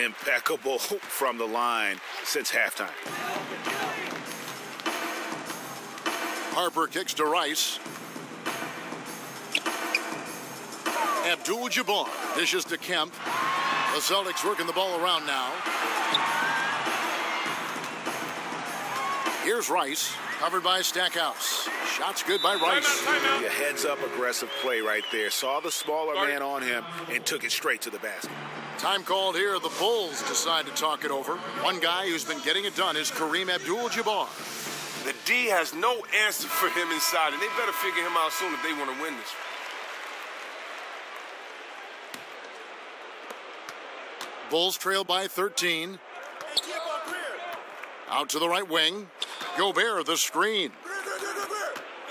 Impeccable from the line since halftime. Harper kicks to Rice. Abdul-Jabbar dishes to Kemp. The Celtics working the ball around now. Here's Rice, covered by Stackhouse. Shots good by Rice. A heads-up aggressive play right there. Saw the smaller man on him and took it straight to the basket. Time called here. The Bulls decide to talk it over. One guy who's been getting it done is Kareem Abdul-Jabbar. The D has no answer for him inside, and they better figure him out soon if they want to win this. Bulls trail by 13. Out to the right wing. Gobert, the screen.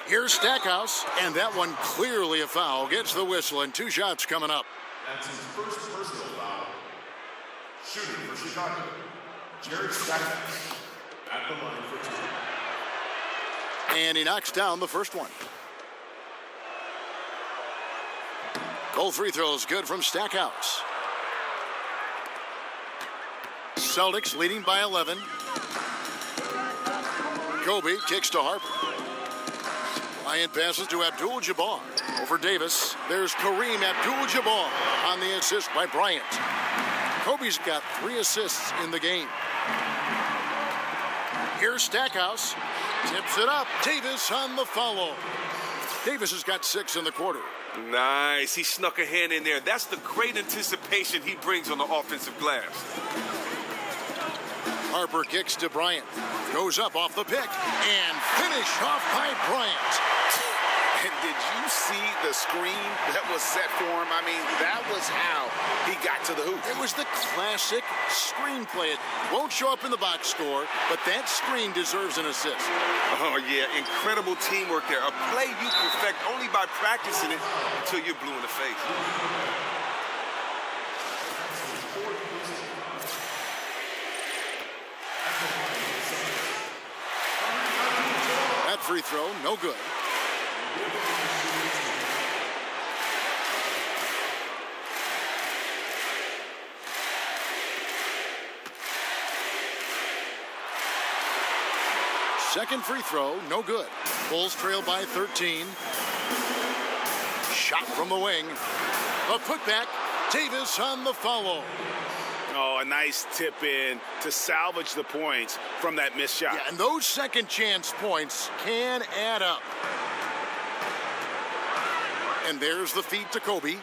Here's Stackhouse, and that one clearly a foul. Gets the whistle, and 2 shots coming up. That's his first personal foul. Shooting for Chicago, Jared Stackhouse at the line for 2. And he knocks down the first one. Goal free throws good from Stackhouse. Celtics leading by 11. Kobe kicks to Harper. Bryant passes to Abdul-Jabbar. Over Davis. There's Kareem Abdul-Jabbar on the assist by Bryant. Kobe's got 3 assists in the game. Here's Stackhouse. Tips it up. Davis on the follow. Davis has got 6 in the quarter. Nice. He snuck a hand in there. That's the great anticipation he brings on the offensive glass. Harper kicks to Bryant. Goes up off the pick. And finished off by Bryant. And did you see the screen that was set for him? I mean, that was how he got to the hoop. It was the classic screenplay. It won't show up in the box score, but that screen deserves an assist. Oh, yeah. Incredible teamwork there. A play you perfect only by practicing it until you're blue in the face. That free throw, no good. Second free throw, no good. Bulls trail by 13. Shot from the wing. A putback. Davis on the follow. Oh, a nice tip in to salvage the points from that missed shot. Yeah, and those second chance points can add up. And there's the feed to Kobe.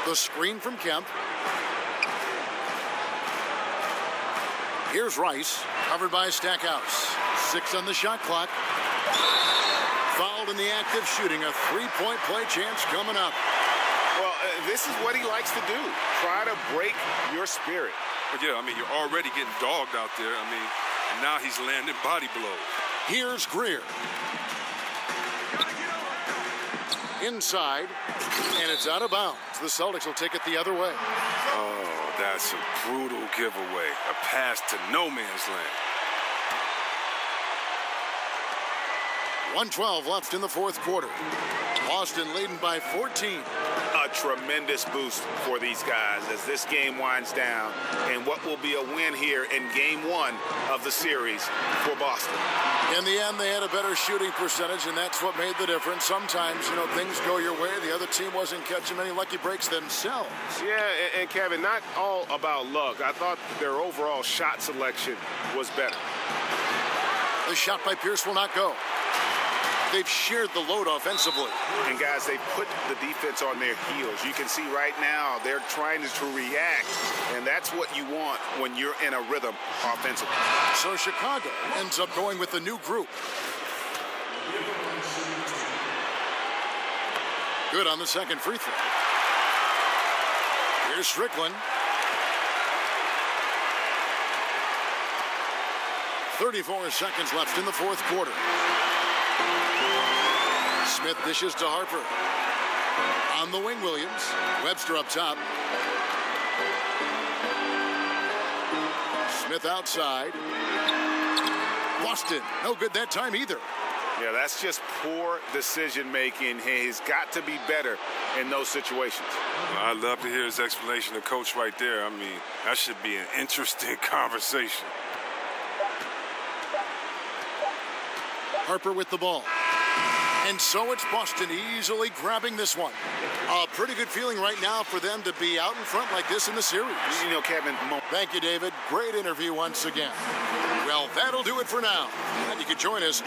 The screen from Kemp. Here's Rice, covered by Stackhouse. 6 on the shot clock. Fouled in the act of shooting. A 3-point play chance coming up. Well, this is what he likes to do. Try to break your spirit. But yeah, I mean, you're already getting dogged out there. I mean, and now he's landing body blows. Here's Greer. Inside, and it's out of bounds. The Celtics will take it the other way. Oh, that's a brutal giveaway. A pass to no man's land. 1:12 left in the fourth quarter. Boston leading by 14. A tremendous boost for these guys as this game winds down, and what will be a win here in game 1 of the series for Boston. In the end, they had a better shooting percentage, and that's what made the difference. Sometimes, things go your way. The other team wasn't catching many lucky breaks themselves. Yeah, and Kevin, not all about luck. I thought their overall shot selection was better. The shot by Pierce will not go. They've shared the load offensively. And guys, they put the defense on their heels. You can see right now they're trying to react, and that's what you want when you're in a rhythm offensively. So Chicago ends up going with the new group. Good on the second free throw. Here's Strickland. 34 seconds left in the fourth quarter. Smith dishes to Harper. On the wing, Williams. Webster up top. Smith outside. Boston, no good that time either. Yeah, that's just poor decision making. He's got to be better in those situations. Well, I'd love to hear his explanation of coach right there. I mean, that should be an interesting conversation. Harper with the ball. And so it's Boston easily grabbing this one. A pretty good feeling right now for them to be out in front like this in the series. You know, Kevin. Thank you, David. Great interview once again. Well, that'll do it for now. And you can join us.